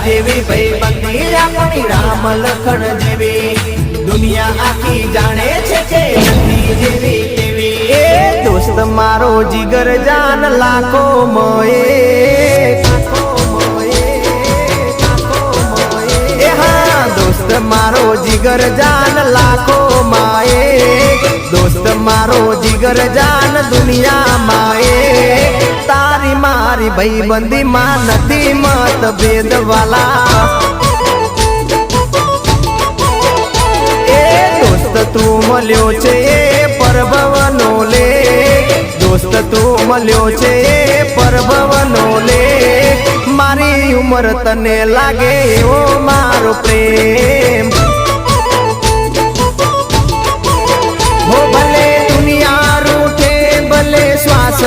જેવી ભાઈબંધી આપણી રામ લખણ જેવી દુનિયા આખી જાણે છે કે નથી જેવી તેવી એ દોસ્ત મારો જીગર જાન લાખો મોએ એ હા દોસ્ત મારો જીગર જાન લાખો માએ દોસ્ત મારો જીગર જાન દુનિયા માએ તારી મારી ભાઈબંધી માં નથી મતભેદ વાલા તું મળ્યો છે પરભવનો લે દોસ્ત તું મળ્યો છે પરભવનો લે મારી ઉંમર તને લાગે એવો મારો પ્રેમ હો ભલે દુનિયા રૂઠે ભલે શ્વાસ